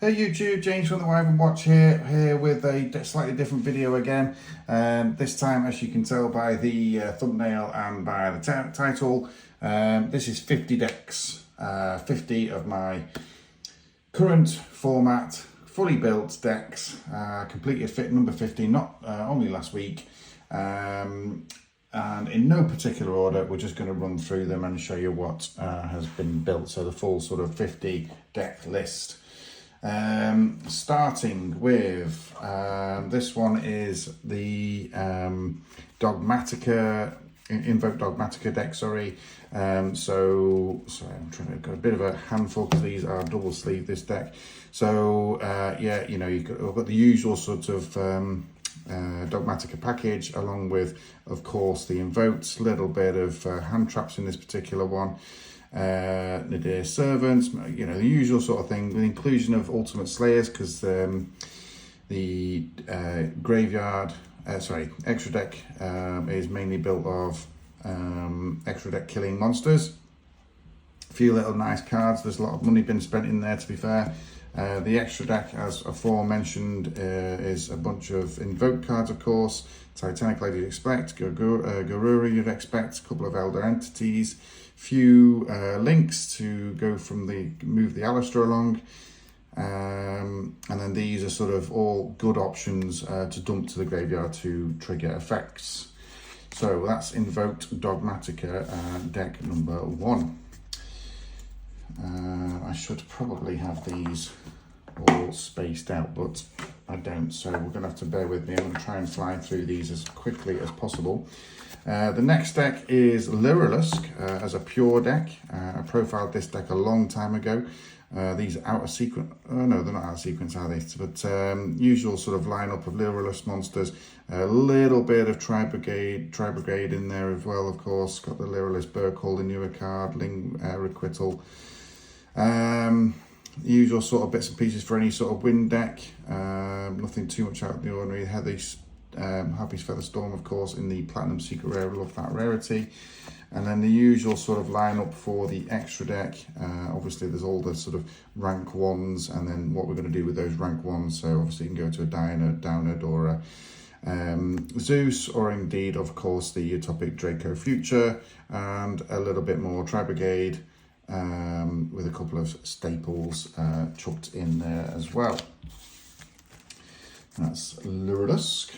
Hey YouTube, James from the Wyvern Watch here with a slightly different video again. This time, as you can tell by the thumbnail and by the title, this is 50 decks. 50 of my current format, fully built decks, completely fit number 50, not only last week. And in no particular order, we're just going to run through them and show you what has been built. So the full sort of 50 deck list. Starting with this one is the Dogmatika, Invoke Dogmatika deck, sorry. Sorry, I'm trying to get a bit of a handful because these are double sleeve, this deck. So yeah, you know, you've got the usual sort of Dogmatika package, along with, of course, the invoked, little bit of hand traps in this particular one. Nadir Servants, you know, the usual sort of thing, with the inclusion of Ultimate Slayers, because the graveyard, extra deck is mainly built of extra deck killing monsters. A few little nice cards, there's a lot of money been spent in there, to be fair. The extra deck, as aforementioned, is a bunch of invoked cards, of course. Titanic Lady you'd expect, Garura you'd expect, a couple of Elder Entities, few links to go from move the Alistair along, and then these are sort of all good options to dump to the graveyard to trigger effects. So that's Invoked Dogmatika deck number 1. I should probably have these all spaced out, but I don't, so we're going to have to bear with me. I'm going to try and fly through these as quickly as possible. The next deck is Lyrilusk as a pure deck. I profiled this deck a long time ago. These are out of sequence. Oh no, they're not out of sequence, are they? But usual sort of lineup of Lyrilusk monsters. A little bit of Tri-Brigade in there as well, of course. Got the Lyrilusk Burkle, the newer card, Ling Requital. Usual sort of bits and pieces for any sort of wind deck. Nothing too much out of the ordinary. Happy's Featherstorm, of course, in the Platinum Secret Rare. Love that rarity. And then the usual sort of lineup for the extra deck. Obviously, there's all the sort of rank 1s, and then what we're going to do with those rank 1s. So obviously, you can go to a Downerd or a Zeus, or indeed, of course, the Utopic Draco Future, and a little bit more Tri-Brigade, with a couple of staples chucked in there as well. That's Lyrilusk.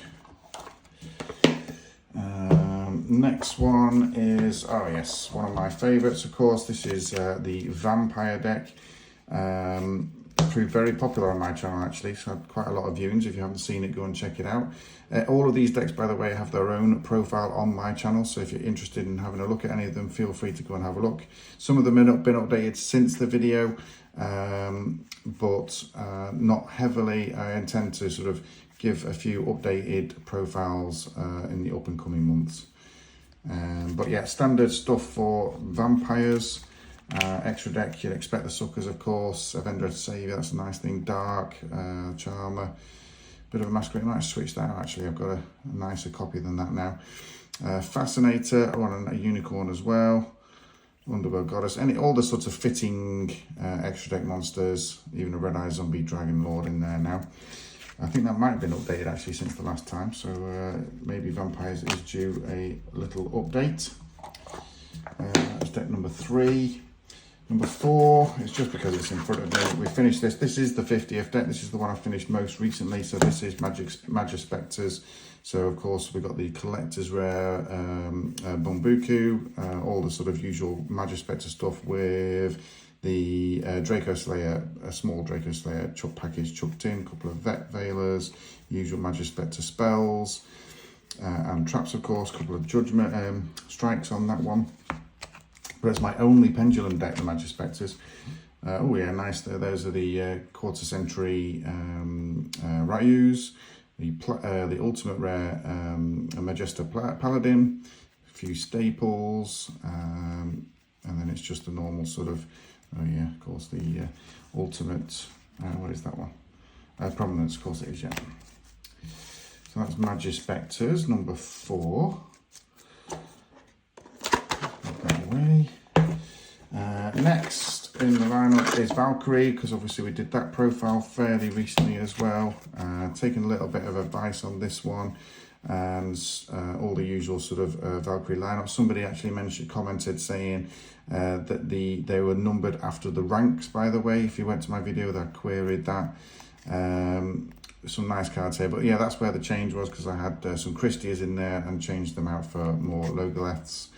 Next one is, oh yes, one of my favourites, of course. This is the Vampire deck. Proved very popular on my channel, actually, so had quite a lot of viewings. If you haven't seen it, go and check it out. All of these decks, by the way, have their own profile on my channel, so if you're interested in having a look at any of them, feel free to go and have a look. Some of them have been updated since the video, but not heavily. I intend to sort of give a few updated profiles in the up and coming months. But yeah, standard stuff for vampires. Extra deck, you'd expect the Suckers, of course. Avendra Savior, that's a nice thing. Dark, Charmer, bit of a Masquerade. I might switch that out, actually. I've got a nicer copy than that now. Fascinator, I want a Unicorn as well. Underworld Goddess, all the sorts of fitting extra deck monsters, even a Red Eye Zombie Dragon Lord in there now. I think that might have been updated actually since the last time, so maybe Vampires is due a little update. That's deck number 3. Number 4 is just because it's in front of me. We finished this. This is the 50th deck. This is the one I finished most recently. So this is Magispectors. So of course we've got the Collector's Rare, Bumbuku, all the sort of usual Magispector stuff with the Draco Slayer, a small Draco Slayer package chucked in, a couple of Vet Veilers, usual Magispector spells, and traps, of course, a couple of Judgment strikes on that one. But it's my only Pendulum deck, the Magispectors. Oh yeah, nice. Those are the quarter century Ryus, the ultimate rare Magista Paladin, a few staples, and then it's just the normal sort of, oh yeah, of course, the ultimate, what is that one? Prominence, of course it is, yeah. So that's Magispectors, number 4. Put that away. Next in the lineup is Valkyrie, because obviously we did that profile fairly recently as well. Taking a little bit of advice on this one, and all the usual sort of Valkyrie lineup. Somebody actually commented saying that they were numbered after the ranks, by the way. If you went to my video, that queried that. Some nice cards here, but yeah, that's where the change was, because I had some Christias in there and changed them out for more Logoleths.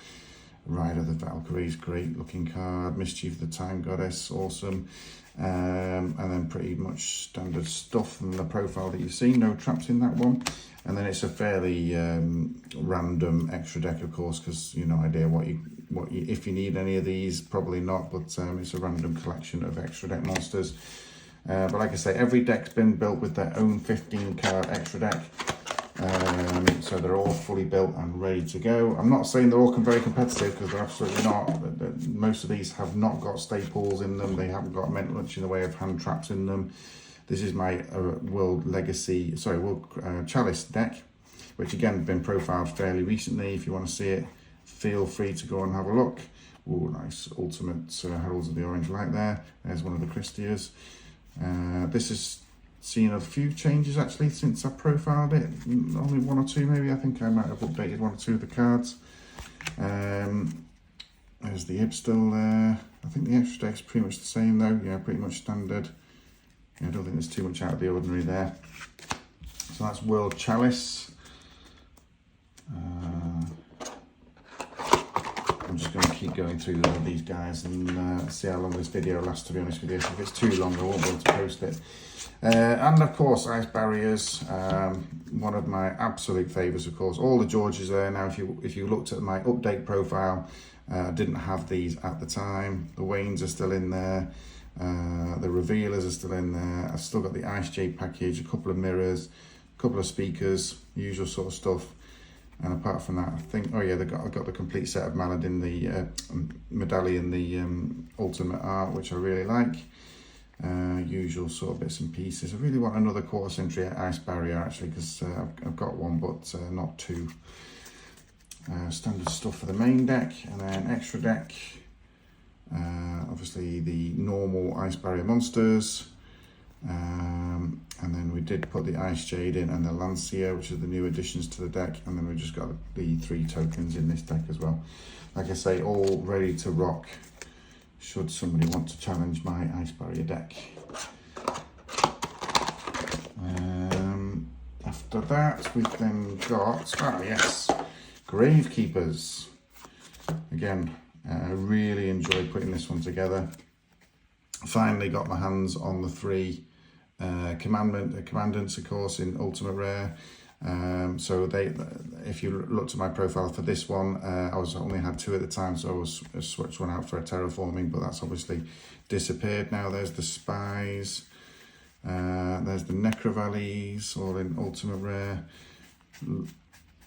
Rider the Valkyries, great looking card. Mischief the Time Goddess, awesome. And then pretty much standard stuff from the profile that you've seen. No traps in that one. And then it's a fairly random extra deck, of course, because you no idea what you if you need any of these, probably not. But it's a random collection of extra deck monsters. But like I say, every deck's been built with their own 15 card extra deck. So they're all fully built and ready to go. I'm not saying they're all very competitive, because they're absolutely not. Most of these have not got staples in them. They haven't got much in the way of hand traps in them. This is my World Chalice deck, which again been profiled fairly recently. If you want to see it, feel free to go and have a look. Oh, nice Ultimate Heralds of the Orange Light there. There's one of the Christias. This is seen a few changes actually since I profiled it. Only one or two maybe. I think I might have updated one or two of the cards. There's the Ib still there. I think the extra deck's pretty much the same though. Yeah, pretty much standard. Yeah, I don't think there's too much out of the ordinary there. So that's World Chalice. I'm just going to keep going through all these guys and see how long this video lasts, to be honest with you. If it's too long, I won't be able to post it. And of course, Ice Barriers, one of my absolute favourites, of course. All the Georges there. Now, if you looked at my update profile, I didn't have these at the time. The Waynes are still in there. The Revealers are still in there. I've still got the Ice Jade package, a couple of mirrors, a couple of speakers, usual sort of stuff. And apart from that, I think, oh yeah, I got the complete set of Maladin, the medallion, the ultimate art, which I really like. Usual sort of bits and pieces. I really want another quarter century Ice Barrier actually, because I've got one, but not two. Standard stuff for the main deck, and then extra deck. Obviously the normal Ice Barrier monsters. And then we did put the Ice Jade in and the Lancia, which are the new additions to the deck, and then we just got the 3 tokens in this deck as well. Like I say, all ready to rock should somebody want to challenge my Ice Barrier deck. After that, we've then got, Gravekeepers. Again, I really enjoyed putting this one together. Finally got my hands on the 3 commandants, of course, in Ultimate Rare. So if you looked at my profile for this one, I only had 2 at the time, so I switched one out for a terraforming, but that's obviously disappeared now. There's the Spies, there's the Necrovalleys, all in Ultimate Rare.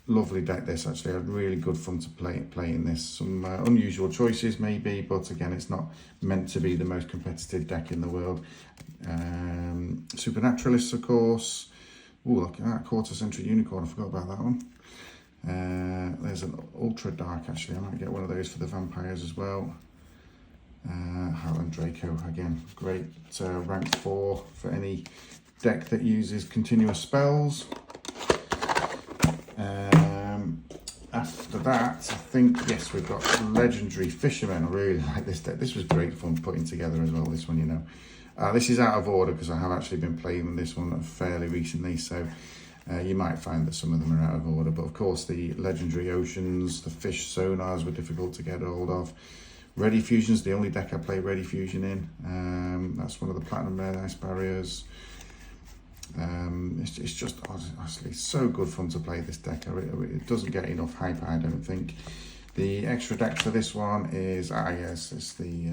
Lovely deck this, actually. I had really good fun to play in this. Some unusual choices maybe, but again, it's not meant to be the most competitive deck in the world. Supernaturalists, of course. Ooh, look at that, quarter century unicorn, I forgot about that one. There's an ultra dark, actually. I might get one of those for the vampires as well. Howland Draco, again, great rank 4 for any deck that uses continuous spells. After that, I think, yes, we've got Legendary Fishermen. I really like this deck. This was great fun putting together as well, this one, you know. This is out of order because I have actually been playing this one fairly recently, so you might find that some of them are out of order. But of course, the Legendary Oceans, the Fish Sonars were difficult to get hold of. Ready Fusion's the only deck I play Ready Fusion in. That's one of the Platinum Rare Ice Barriers. It's just honestly so good fun to play this deck. It doesn't get enough hype, I don't think. The extra deck for this one is it's the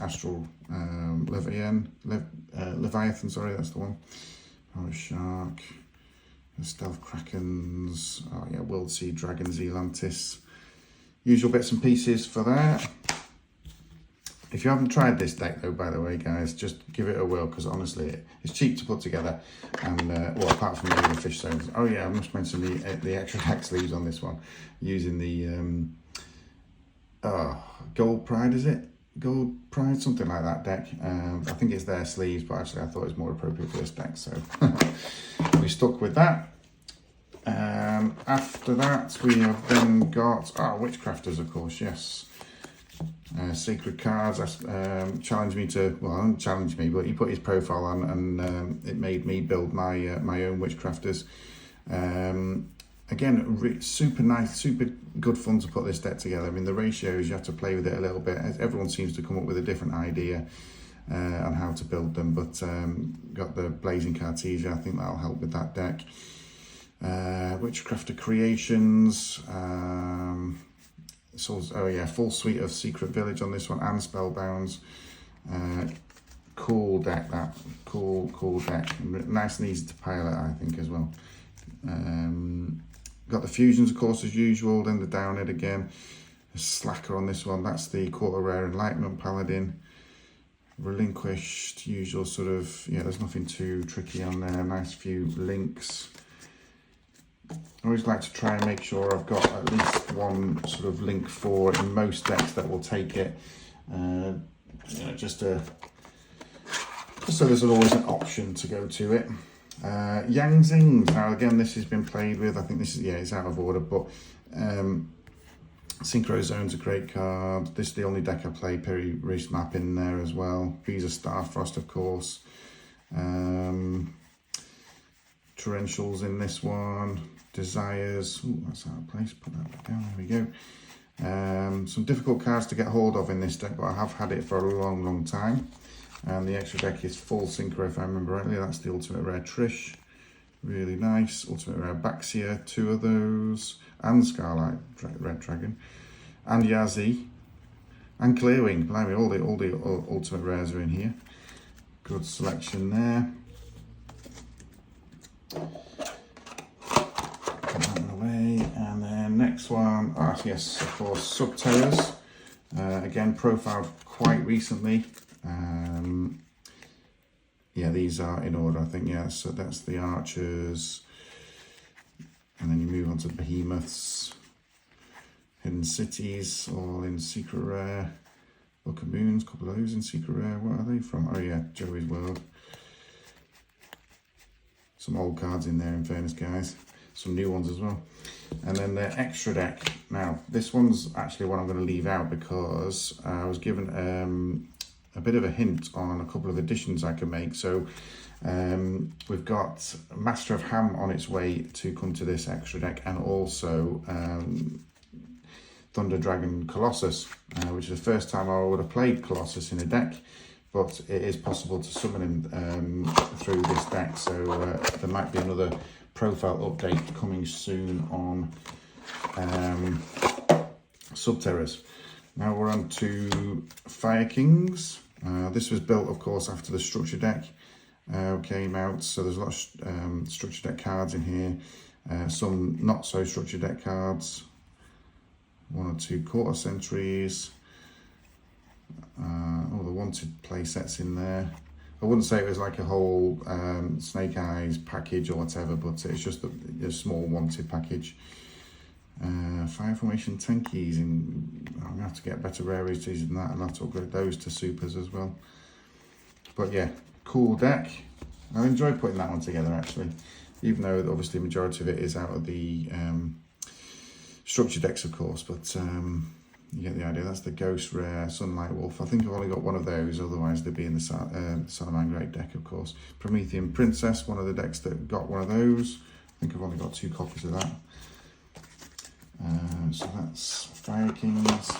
Astral Leviathan, sorry, that's the one. Power Shark, the Stealth Krakens, World Sea Dragons, Elantis. Usual bits and pieces for that. If you haven't tried this deck though, by the way, guys, just give it a whirl, because honestly, it's cheap to put together. And, well, apart from the fish zones. Oh yeah, I must mention the extra deck sleeves on this one, using the Gold Pride, is it? Gold Pride, something like that deck. I think it's their sleeves, but actually I thought it was more appropriate for this deck, so we stuck with that. After that, we have then got Witchcrafters, of course, yes. Sacred Cards challenged me to, well, not challenged me, but he put his profile on, and it made me build my my own Witchcrafters. Again, super nice, super good fun to put this deck together. I mean, the ratios, you have to play with it a little bit. Everyone seems to come up with a different idea on how to build them, but got the Blazing Cartesia. I think that'll help with that deck. Witchcrafter Creations. Full suite of Secret Village on this one, and Spellbounds. Cool deck, that. Cool deck. Nice and easy to pilot, I think, as well. Got the fusions, of course, as usual, then the Downhead again. A slacker on this one, that's the Quarter Rare Enlightenment Paladin. Relinquished, usual sort of, there's nothing too tricky on there. Nice few links. I always like to try and make sure I've got at least one sort of link 4 in most decks that will take it. Just so there's always an option to go to it. Yang Zings. Now again, this has been played with. I think this is, it's out of order, but Synchro Zone's a great card. This is the only deck I play. Peri Reef Map in there as well. Visa Starfrost, of course. Torrentials in this one. Desires. Ooh, that's out of place. Put that back down. There we go. Some difficult cards to get hold of in this deck, but I have had it for a long time. And the extra deck is full Synchro, if I remember rightly. That's the Ultimate Rare Trish. Really nice. Ultimate Rare Baxia, 2 of those. And Scarlet Red Dragon. And Yazi. And Clearwing. Blimey, all the Ultimate Rares are in here. Good selection there. Put that away. And then next one. Yes, of course, Subterrors. Again, profiled quite recently. These are in order, I think. So that's the Archers, and then you move on to the Behemoths. Hidden Cities, all in Secret Rare. Book of Moons, a couple of those in Secret Rare. What are they from? Oh yeah, Joey's World. Some old cards in there, in fairness, guys. Some new ones as well. And then the extra deck. Now, this one's actually one I'm going to leave out because I was given a bit of a hint on a couple of additions I can make. So we've got Master of Ham on its way to come to this extra deck, and also Thunder Dragon Colossus, which is the first time I would have played Colossus in a deck, but it is possible to summon him through this deck. So there might be another profile update coming soon on Subterrors. Now we're on to Fire Kings. This was built, of course, after the structure deck came out. So there's a lot of structure deck cards in here. Some not so structure deck cards. 1 or 2 quarter centuries. All the wanted play sets in there. I wouldn't say it was like a whole Snake Eyes package or whatever, but it's just a small wanted package. Fire Formation Tenkies, and I'm going to have to get better rarities than that, and I'll have to upgrade those to supers as well. But yeah, cool deck. I enjoyed putting that one together, actually, even though obviously the majority of it is out of the structure decks, of course, but you get the idea. That's the Ghost Rare Sunlight Wolf. I think I've only got one of those, otherwise they'd be in the Salamangreat Great deck, of course. Promethean Princess, one of the decks that got one of those. I think I've only got 2 copies of that. So that's Fire Kings.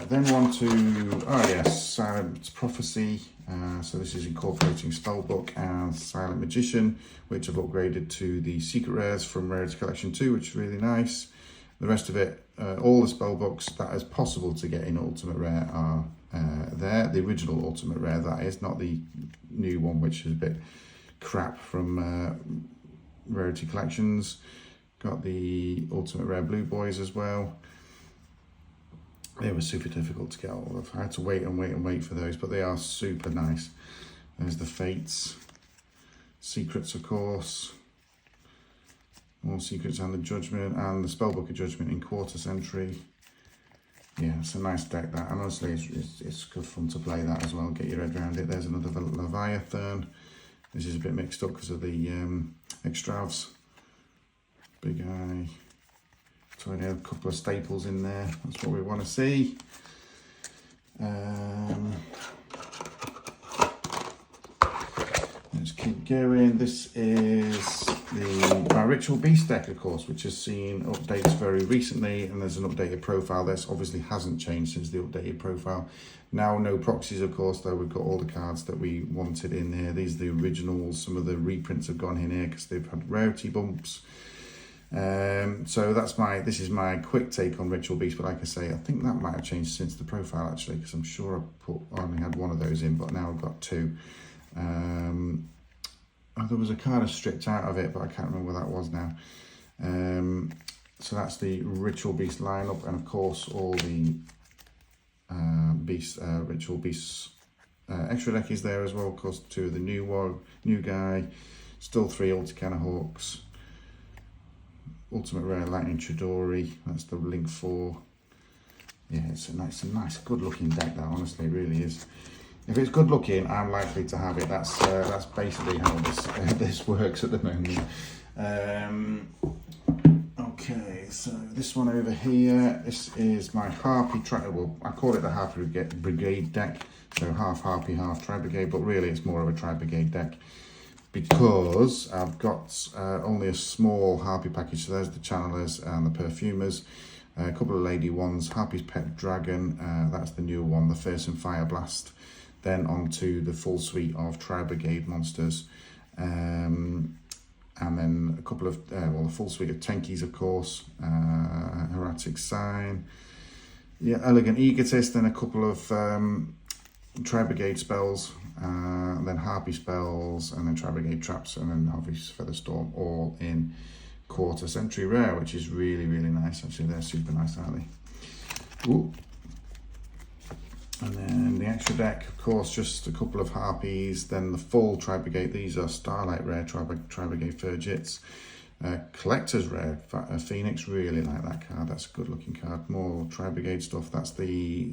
Then on to, Silent Prophecy. So this is incorporating Spellbook and Silent Magician, which I've upgraded to the Secret Rares from Rarity Collection 2, which is really nice. The rest of it, all the Spellbooks that is possible to get in Ultimate Rare are there. The original Ultimate Rare, that is, not the new one, which is a bit crap from Rarity Collections. Got the Ultimate Rare Blue Boys as well. They were super difficult to get hold of. I had to wait for those, but they are super nice. There's the Fates. Secrets, of course. More Secrets and the Judgment, and the Spellbook of Judgment in quarter century. Yeah, it's a nice deck that, and honestly it's good fun to play that as well, get your head around it. There's another Leviathan. This is a bit mixed up because of the extravs. Big eye. So a couple of staples in there, that's what we want to see. Let's keep going. This is my Ritual Beast deck, of course, which has seen updates very recently, and there's an updated profile. This obviously hasn't changed since the updated profile. Now no proxies, of course, though we've got all the cards that we wanted in there. These are the originals. Some of the reprints have gone in here because they've had rarity bumps. So this is my quick take on Ritual Beast, but like I say, I think that might have changed since the profile actually, because I'm sure I only had one of those in, but now I've got two. There was a card stripped out of it, but I can't remember what that was now. So that's the Ritual Beast lineup, and of course all the Ritual Beasts extra deck is there as well. Of course, two of the new guy, still 3 Ulticana Hawks, Ultimate Rare Lightning Chidori, that's the Link 4. Yeah, it's a nice, good looking deck that, honestly, it really is. If it's good looking, I'm likely to have it. That's basically how this works at the moment. Okay, so this one over here, this is my Harpy well, I call it the Harpy Brigade deck, so half Harpy, half Tri-Brigade, but really it's more of a Tri-Brigade deck, because I've got only a small Harpy package. So there's the Channelers and the Perfumers, a couple of Lady Ones, Harpy's Pet Dragon, that's the new one, the Fearsome Fire Blast, then onto the full suite of Tri-Brigade monsters, and then a couple of, the full suite of Tenkis, of course, Hieratic Sign, yeah, Elegant Egotist, then a couple of Tri-Brigade spells, and then Harpy spells, and then Tri-Brigade traps, and then obviously Featherstorm, all in Quarter Century Rare, which is really, really nice. Actually, they're super nice, aren't they? Ooh. And then the extra deck, of course, just a couple of Harpies, then the full Tri-Brigade. These are Starlight Rare Tri-Brigade Furgits. Collector's Rare Phoenix, really like that card. That's a good looking card. More Tri-Brigade stuff. That's the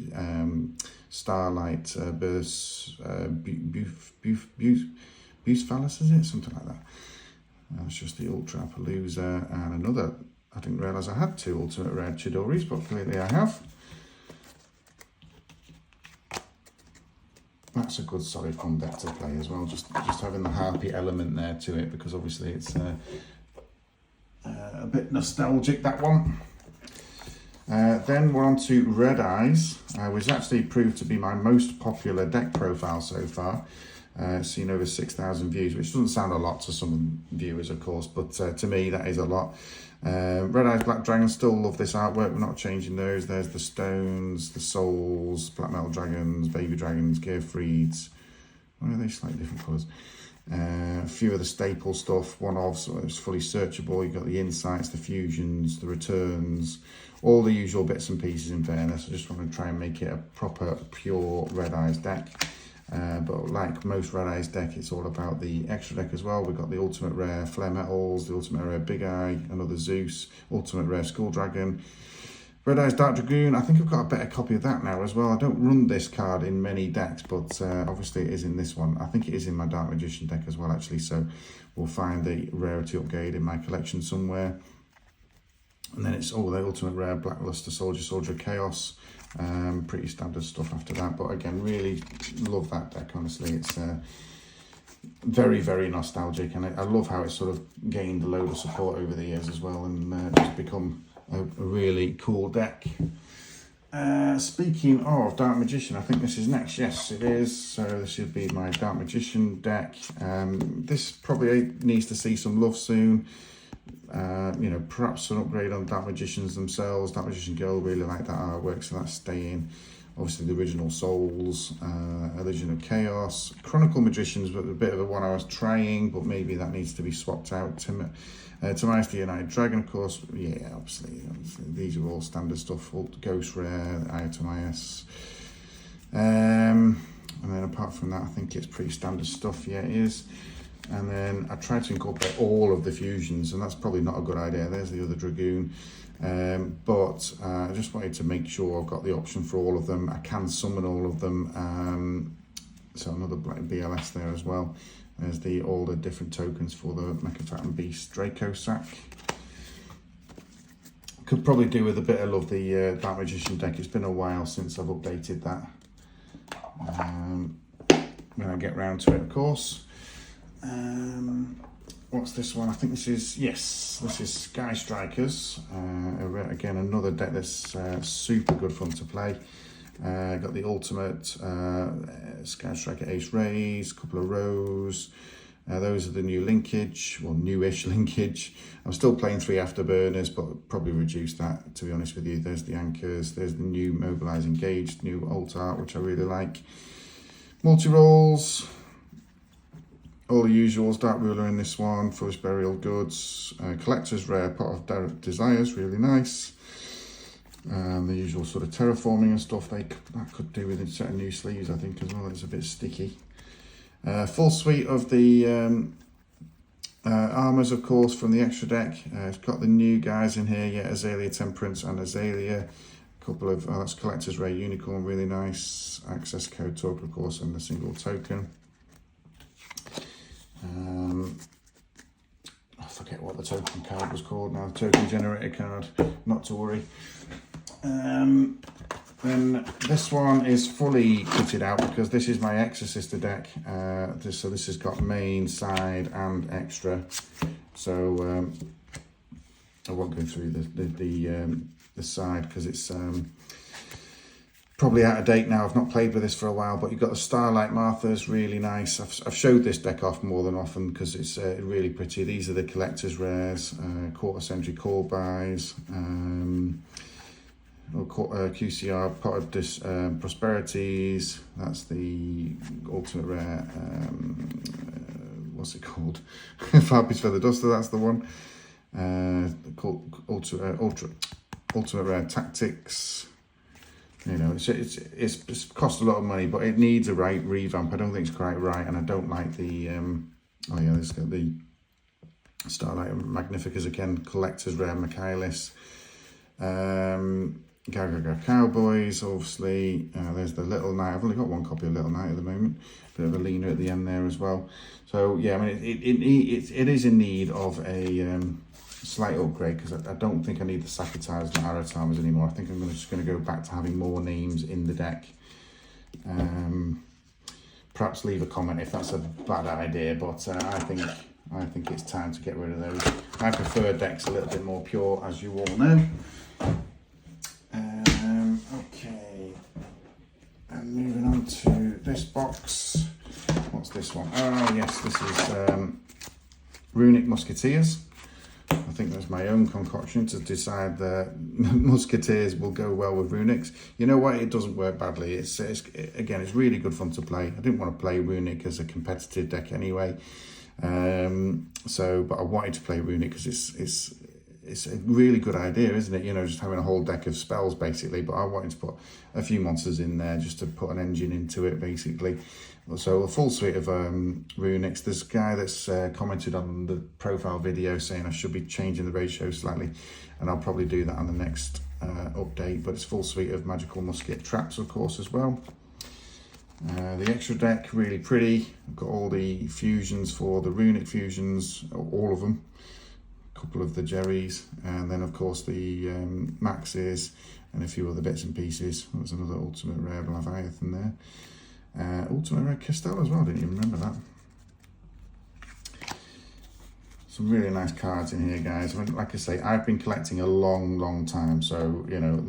Starlight Burst Bucephalus, is it? Something like that. That's just the Ultra Palooza, and another. I didn't realise I had 2 Ultimate Rare Chidoris, but clearly I have. That's a good solid fun deck to play as well, just having the Harpy element there to it, because obviously it's a bit nostalgic, that one. Then we're on to Red Eyes, which actually proved to be my most popular deck profile so far. Seen over 6,000 views, which doesn't sound a lot to some viewers, of course, but to me that is a lot. Red Eyes Black Dragon, still love this artwork, we're not changing those. There's the Stones, the Souls, Black Metal Dragons, Baby Dragons, Gearfrieds. Why are they slightly different colours? A few of the staple stuff, one-offs, so it's fully searchable. You've got the Insights, the Fusions, the Returns, all the usual bits and pieces in fairness. I just want to try and make it a proper, pure Red Eyes deck. But like most Red Eyes deck, it's all about the extra deck as well. We've got the Ultimate Rare Flare Metals, the Ultimate Rare Big Eye, another Zeus, Ultimate Rare Skull Dragon, Red Eyes Dark Dragoon. I think I've got a better copy of that now as well. I don't run this card in many decks, but obviously it is in this one. I think it is in my Dark Magician deck as well, actually, so we'll find the rarity upgrade in my collection somewhere. And then it's all the Ultimate Rare Blackluster Soldier of Chaos. Pretty standard stuff after that, but again, really love that deck, honestly. It's very, very nostalgic, and I love how it's sort of gained a load of support over the years as well, and just become a really cool deck. Speaking of Dark Magician, I think this is next. Yes, it is. So this should be my Dark Magician deck. This probably needs to see some love soon. You know, perhaps an upgrade on Dark Magicians themselves. Dark Magician Girl, really like that artwork, so that's staying. Obviously the original Souls, Illusion of Chaos, Chronicle Magicians, but a bit of a one I was trying, but maybe that needs to be swapped out. Timaeus the United Dragon, of course, yeah, obviously these are all standard stuff. Ghost Rare, Eye of Timaeus. And then apart from that, I think it's pretty standard stuff. Yeah, it is. And then I tried to incorporate all of the fusions, and that's probably not a good idea. There's the other Dragoon. But I just wanted to make sure I've got the option for all of them. I can summon all of them. So another black BLS there as well. There's all the different tokens for the Mechaphantom Beast Draco sack. Could probably do with a bit of love the Dark Magician deck. It's been a while since I've updated that. When I get round to it, of course. What's this one? I think this is, yes, this is Sky Strikers. Again, another deck that's super good fun to play. Got the ultimate Sky Striker Ace Rays, couple of rows. Those are the new linkage, well, newish linkage. I'm still playing 3 afterburners, but probably reduce that, to be honest with you. There's the anchors, there's the new Mobilize Engaged, new alt art, which I really like. Multi-rolls, all the usuals, Dark Ruler in this one, Foolish Burial Goods, Collector's Rare, Pot of Direct Desires, really nice. The usual sort of terraforming and stuff, that could do with a set of new sleeves, I think, as well. It's a bit sticky. Full suite of the armors, of course, from the extra deck. It's got the new guys in here, yeah, Azalea Temperance and Azalea. A couple of, that's Collector's Rare Unicorn, really nice. Access code token, of course, and a single token. I forget what the token card was called now, the token generator card, not to worry. Then this one is fully kitted out because this is my Exorcister deck. So this has got main, side and extra. So I won't go through the side because it's probably out of date now. I've not played with this for a while, but you've got the Starlight Marthas, really nice. I've showed this deck off more than often because it's really pretty. These are the Collector's Rares, Quarter Century Call Buys, QCR, Pot of Prosperities. That's the Ultimate Rare, what's it called? Farpy's Feather Duster, that's the one. Ultimate Rare Tactics. You know, it's cost a lot of money, but it needs a right revamp. I don't think it's quite right, and I don't like the oh yeah, this got the Starlight Magnificas again, Collector's Rare Michaelis, Gaga Cowboys, obviously. There's the Little Knight. I've only got one copy of Little Knight at the moment. Bit of a leaner at the end there as well. So yeah, I mean, it is in need of a slight upgrade because I don't think I need the Sakatars and Aratamers anymore. I think I'm just going to go back to having more names in the deck. Perhaps leave a comment if that's a bad idea, but I think it's time to get rid of those. I prefer decks a little bit more pure, as you all know. Okay, and moving on to this box. What's this one? Oh yes, this is Runic Musketeers. I think that's my own concoction to decide that Musketeers will go well with Runics. You know what? It doesn't work badly. Again, it's really good fun to play. I didn't want to play Runic as a competitive deck anyway. But I wanted to play Runic because it's a really good idea, isn't it? You know, just having a whole deck of spells basically. But I wanted to put a few monsters in there just to put an engine into it basically. So a full suite of Runics. There's a guy that's commented on the profile video saying I should be changing the ratio slightly, and I'll probably do that on the next update. But it's full suite of magical musket traps, of course, as well. The extra deck, really pretty. I've got all the fusions for the Runic fusions, all of them. A couple of the Jerrys, and then of course the Maxes and a few other bits and pieces. There's another Ultimate Rare Leviathan there. Ultimate Rare Castell as well, didn't even remember that. Some really nice cards in here, guys. I mean, like I say, I've been collecting a long time, so you know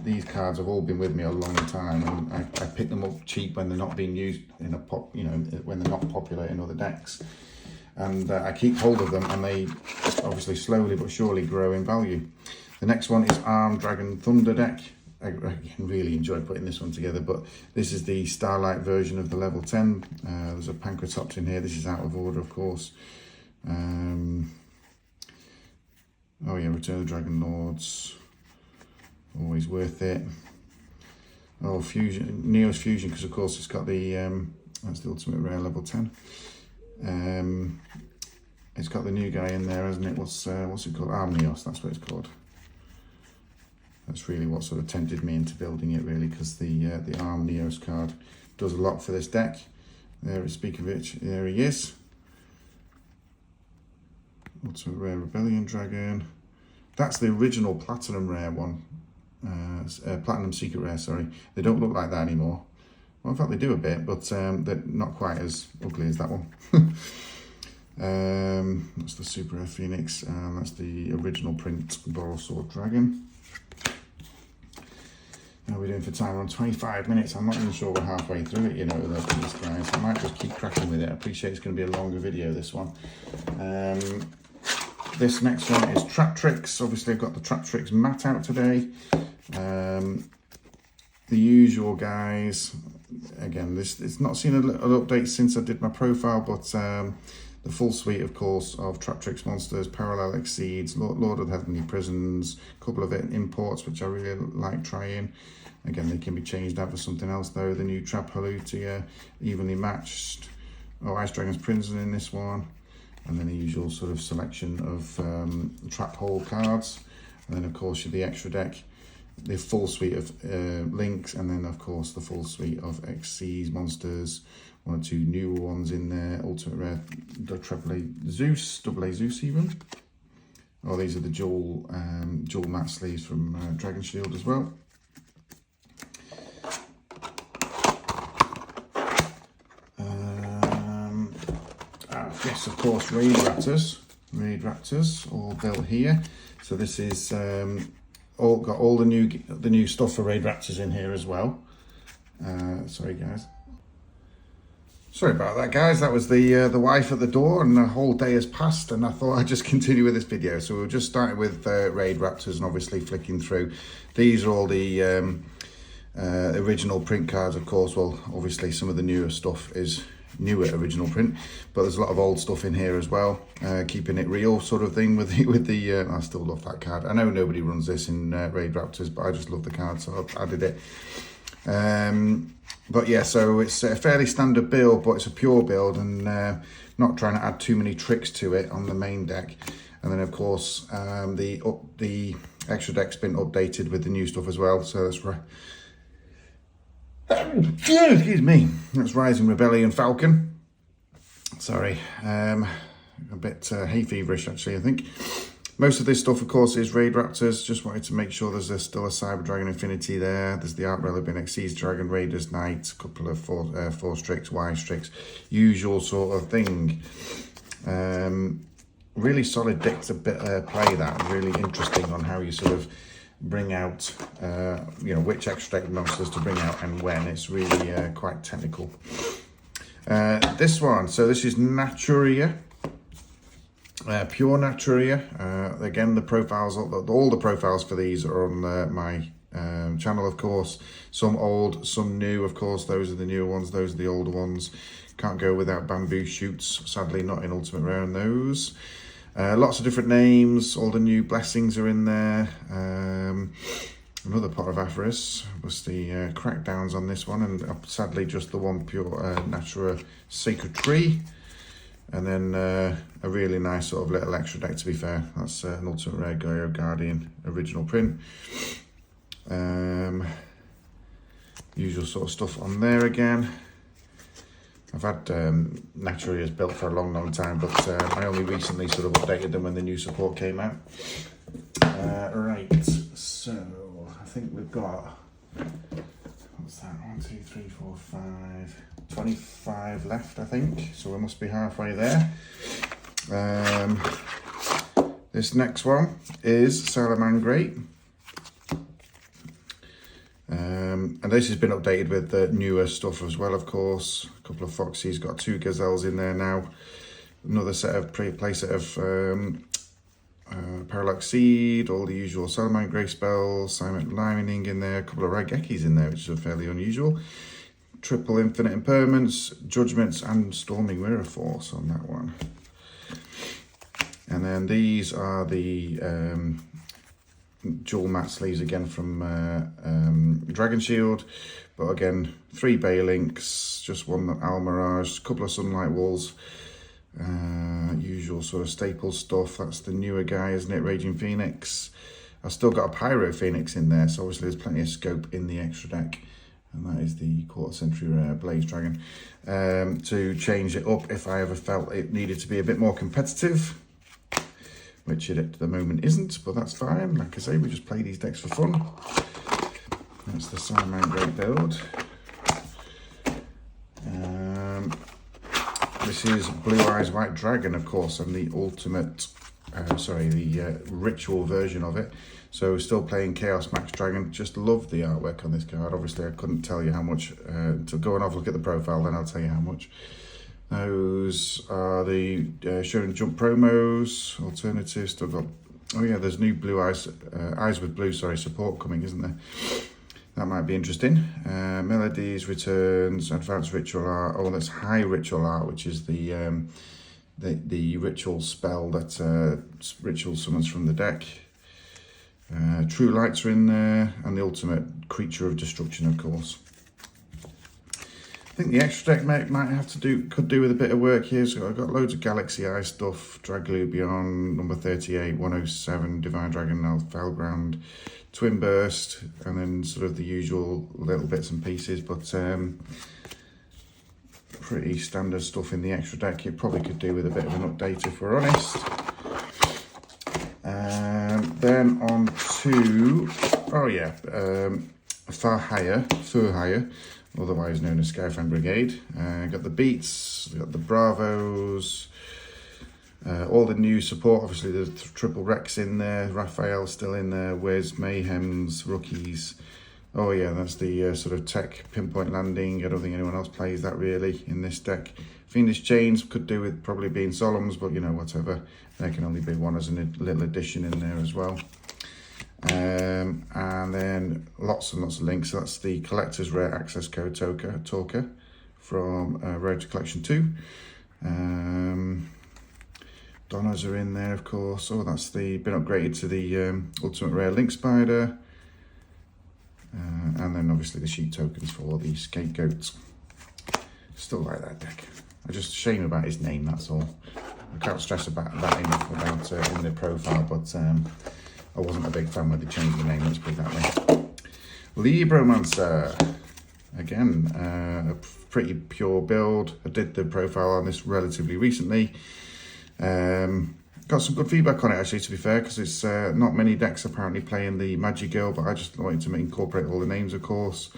these cards have all been with me a long time, and I pick them up cheap when they're not being used in a pop, you know, when they're not popular in other decks, and I keep hold of them, and they obviously slowly but surely grow in value. The next one is Armed Dragon Thunder deck. I really enjoyed putting this one together, but this is the Starlight version of the level 10. There's a Pancratops in here. This is out of order, of course. Oh yeah, Return of the Dragon Lords. Always worth it. Oh, Fusion, Neo's Fusion, because of course it's got the, that's the Ultimate Rare level 10. It's got the new guy in there, hasn't it? What's it called? Armneos, that's what it's called. That's really what sort of tempted me into building it, really, because the Arm Neos card does a lot for this deck. There, speak of it, there he is. Ultimate Rare Rebellion Dragon. That's the original Platinum Rare one. Platinum Secret Rare, sorry. They don't look like that anymore. Well, in fact, they do a bit, but they're not quite as ugly as that one. That's the Super Rare Phoenix, and that's the original print Borrelsword Dragon. How are we doing for time? We're on 25 minutes. I'm not even sure we're halfway through it, you know, with these guys. I might just keep cracking with it. I appreciate it's going to be a longer video, this one. This next one is Trap Tricks. Obviously, I've got the Trap Tricks mat out today. The usual guys. Again, it's not seen an update since I did my profile, but the full suite, of course, of Trap Tricks monsters, Parallel Exceeds, Lord of the Heavenly Prisons, a couple of imports, which I really like trying. Again, they can be changed out for something else, though. The new Trap Halutia, evenly matched. Oh, Ice Dragon's Prison in this one. And then the usual sort of selection of Trap Hole cards. And then, of course, the extra deck, the full suite of links, and then, of course, the full suite of XCs monsters. One or two newer ones in there. Ultimate Rare, Double A Zeus even. Oh, these are the dual matte sleeves from Dragon Shield as well. Yes, of course, Raid Raptors, all built here. So this is got all the new stuff for Raid Raptors in here as well. Sorry guys. Sorry about that, guys. That was the wife at the door, and the whole day has passed, and I thought I'd just continue with this video. So we'll just start with Raid Raptors, and obviously flicking through. These are all the original print cards, of course. Well, obviously some of the newer stuff is newer original print, but there's a lot of old stuff in here as well, keeping it real sort of thing with the I still love that card. I know nobody runs this in Raid Raptors, but I just love the card, so I've added it. But yeah, so it's a fairly standard build, but it's a pure build, and not trying to add too many tricks to it on the main deck. And then of course the extra deck's been updated with the new stuff as well, so that's right. Excuse me, that's Rising Rebellion Falcon. Sorry, a bit hay feverish actually, I think. Most of this stuff, of course, is Raid Raptors. Just wanted to make sure there's still a Cyber Dragon Infinity there. There's the Art Relevant Exceeds Dragon, Raiders Knight, a couple of Force Tricks, Y Tricks, usual sort of thing. Really solid deck to play that. Really interesting on how you sort of bring out, you know, which extra deck monsters to bring out and when. It's really quite technical. This one, so this is Naturia. Pure Naturia. Again, the profiles, all the profiles for these are on my channel, of course. Some old, some new, of course. Those are the newer ones, those are the older ones. Can't go without Bamboo Shoots, sadly not in Ultimate Rare on those. Lots of different names, all the new blessings are in there. Another Pot of Avarice was the crackdowns on this one, and sadly just the one Pure Natura Sacred Tree. And then a really nice sort of little extra deck, to be fair. That's an Ultimate Rare Gaio Guardian original print. Usual sort of stuff on there again. I've had Naturias built for a long time, but I only recently sort of updated them when the new support came out. Right, so I think we've got, what's that, 1, 2, 3, 4, 5, 25 left, I think, so we must be halfway there. This next one is Salamangreat. And this has been updated with the newer stuff as well, of course. A couple of Foxies, got 2 Gazelles in there now. Another set of playset of Parallax Seed, all the usual Salamangreat spells, Silent Lining in there, a couple of Raigekis in there, which is fairly unusual. Triple Infinite Impermanents, Judgments, and Storming Mirror Force on that one. And then these are the dual matte sleeves again from Dragon Shield, but again 3 Baylinks, just 1 Almirage, a couple of Sunlight Walls, usual sort of staple stuff. That's the newer guy, isn't it? Raging Phoenix. I've still got a Pyro Phoenix in there, so obviously there's plenty of scope in the extra deck. And that is the Quarter Century Rare Blaze Dragon. To change it up if I ever felt it needed to be a bit more competitive, which it at the moment isn't, but that's fine. Like I say, we just play these decks for fun. That's the Simon Great build. This is Blue Eyes White Dragon, of course, and the ultimate, the ritual version of it. So still playing Chaos Max Dragon. Just love the artwork on this card. Obviously, I couldn't tell you how much. To go and have a look at the profile, then I'll tell you how much. Those are the Shonen Jump promos, alternatives. Still got, oh yeah, there's new Blue Eyes, Eyes with Blue, support coming, isn't there? That might be interesting. Melodies, Returns, Advanced Ritual Art. Oh, that's High Ritual Art, which is the ritual spell that ritual summons from the deck. True Lights are in there, and the ultimate Creature of Destruction, of course. I think the extra deck could do with a bit of work here. So I've got loads of Galaxy Eye stuff, Draglubion, number 38, 107, Divine Dragon, Felground, Twin Burst, and then sort of the usual little bits and pieces, but pretty standard stuff in the extra deck. It probably could do with a bit of an update if we're honest. Then on to, Furhire, otherwise known as Skyfang Brigade. Got the Beats, got the Bravos, all the new support, obviously the Triple Rex in there, Raphael still in there, Wes, Mayhems, Rookies. Oh yeah, that's the sort of tech pinpoint landing. I don't think anyone else plays that really in this deck. Fiendish Chains could do with probably being Solemns, but you know, whatever. There can only be one as a little addition in there as well. And then lots and lots of links. So that's the Collector's Rare Access Code Talker from Road to Collection 2. Donnas are in there, of course. Oh, that's been upgraded to the Ultimate Rare Link Spider. And then obviously the sheet tokens for the Scapegoats. Still like that deck. I'm just ashamed about his name, that's all. I can't stress about that enough about in the profile, but I wasn't a big fan when they changed the name, let's put it that way. Libromancer. Again, a pretty pure build. I did the profile on this relatively recently. Got some good feedback on it actually, to be fair, because it's not many decks apparently playing the Magigirl, but I just wanted to incorporate all the names, of course.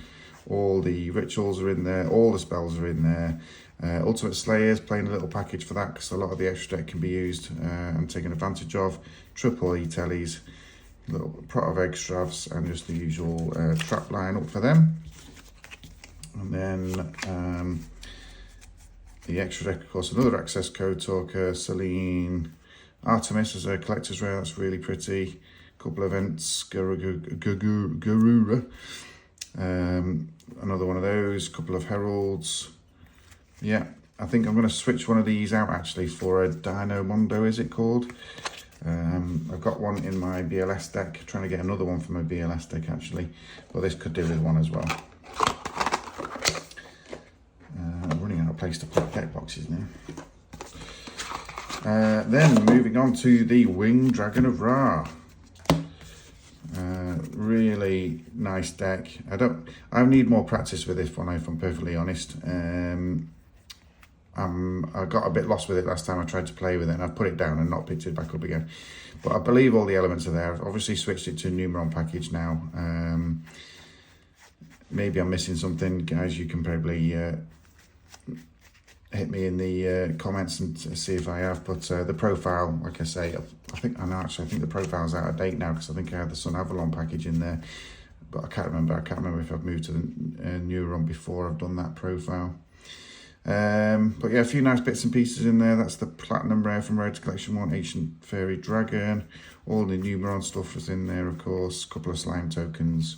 All the rituals are in there, all the spells are in there. Ultimate Slayers, playing a little package for that, because a lot of the extra deck can be used and taken advantage of. Triple E-Tellies, little Prot of Extravs, and just the usual trap line up for them. And then the extra deck, of course, another access code talker, Selene, Artemis as a collector's rare, that's really pretty. Couple of events, Garura, another one of those, couple of heralds. Yeah, I think I'm going to switch one of these out actually for a Dino Mondo, is it called? I've got one in my BLS deck, trying to get another one for my BLS deck actually, but this could do with one as well. I'm running out of place to put deck boxes now. Then moving on to the Winged Dragon of Ra. Really nice deck. I need more practice with this one, if I'm perfectly honest. I got a bit lost with it last time I tried to play with it, and I put it down and not picked it back up again. But I believe all the elements are there. I've obviously switched it to Numeron package now. Maybe I'm missing something, guys. You can probably hit me in the comments and see if I have. But the profile, like I say, I think the profile's out of date now, because I think I had the Sun Avalon package in there, but I can't remember if I've moved to the Neuron before I've done that profile. But yeah, a few nice bits and pieces in there. That's the Platinum Rare from Road to Collection 1, Ancient Fairy Dragon. All the Numeron stuff was in there, of course. A couple of slime tokens.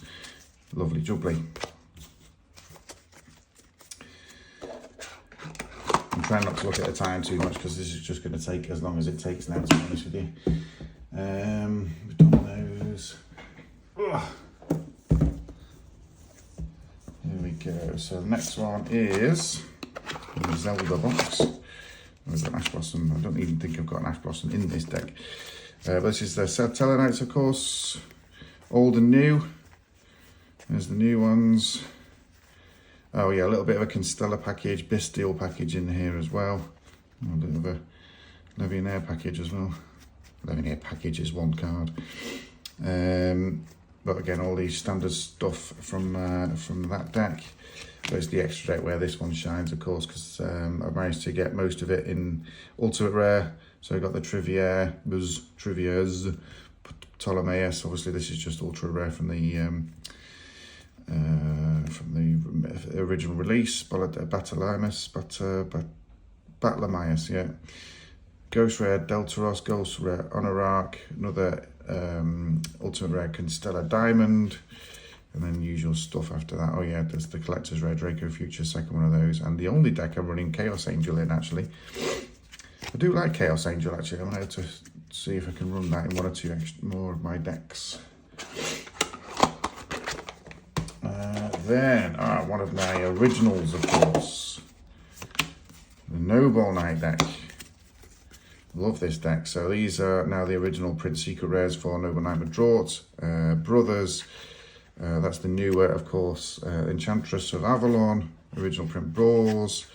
Lovely jubbly. I'm trying not to look at the time too much, because this is just going to take as long as it takes now, to be honest with you. We've done those. Ugh. Here we go. So the next one is the Zelda box. There's an Ash Blossom. I don't even think I've got an Ash Blossom in this deck. But this is the Tellarknights, of course. Old and new. There's the new ones. Oh yeah, a little bit of a Constella package, Bastille package in here as well. A bit of a Legionnaire package as well. Legionnaire package is one card. But again, all these standard stuff from that deck. There's the extra deck where this one shines, of course, because I've managed to get most of it in Ultimate Rare. So I've got the Trivias, Ptolemaeus. Obviously, this is just Ultra Rare from the original release. Batlamius, yeah. Ghost Rare, Deltaros, Ghost Rare, Honorarch, another Ultimate Rare Constella Diamond, and then usual stuff after that. Oh yeah, there's the Collector's Rare Draco Future, second one of those, and the only deck I'm running Chaos Angel in, actually. I do like Chaos Angel, actually. I'm going to see if I can run that in one or two more of my decks. Then, one of my originals, of course, the Noble Knight deck. Love this deck. So these are now the original Print Secret Rares for Noble Knight Madrort, Brothers. That's the newer, of course, Enchantress of Avalon, original print Brawls.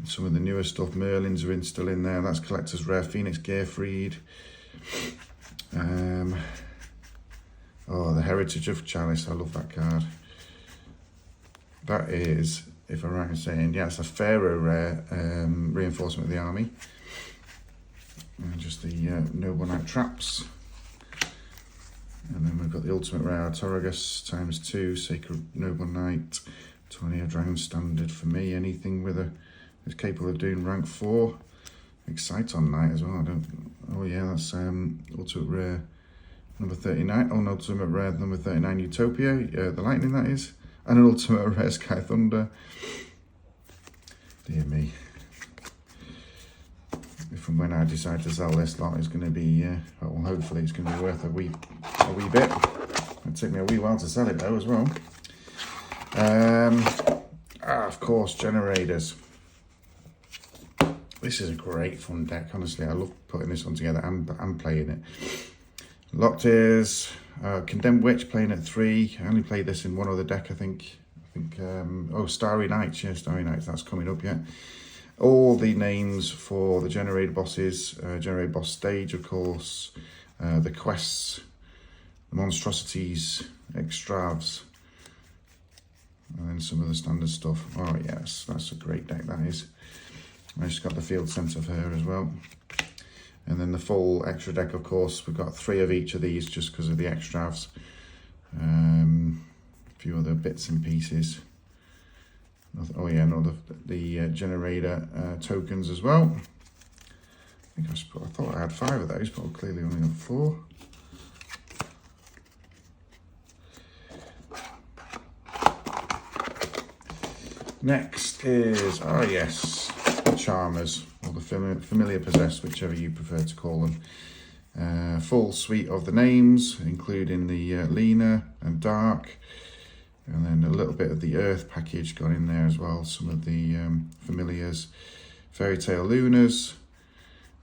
Some of the newer stuff, Merlins are still in there. That's Collector's Rare, Phoenix Gearfried. Oh, the Heritage of Chalice, I love that card. That is, if I'm right in saying, yeah, it's a Pharaoh Rare, Reinforcement of the Army. And just the Noble Knight Traps. And then we've got the Ultimate Rare Artorigus ×2, Sacred Noble Knight, 20 Dragon Standard for me. Anything with is capable of doing rank 4. Exciton Knight as well. Oh yeah, that's Ultimate Rare number 39. Oh, no, Ultimate Rare number 39 Utopia. The Lightning, that is. And an Ultimate Rare Sky Thunder. Dear me. From when I decide to sell this lot, it's going to be, well, hopefully it's going to be worth a wee bit. It'll take me a wee while to sell it though as well. Of course, Generators. This is a great fun deck, honestly. I love putting this one together and playing it. Locked Ears, Condemned Witch playing at 3. I only played this in one other deck, I think. Oh, Starry Nights, yeah, Starry Nights, that's coming up yet. All the names for the Generator bosses, Generator boss stage, of course, the quests, the monstrosities, extravs, and then some of the standard stuff. Oh yes, that's a great deck, that is. I just got the Field Center for her as well. And then the full extra deck, of course, we've got 3 of each of these just because of the extravs. A few other bits and pieces. Oh yeah, no, the Generator tokens as well. I thought I had 5 of those, but I clearly only got 4. Next is, oh yes, the Charmers, or the Familiar Possessed, whichever you prefer to call them. Full suite of the names, including the Lena and Dark. And then a little bit of the Earth package got in there as well. Some of the familiars, Fairy Tale Lunas,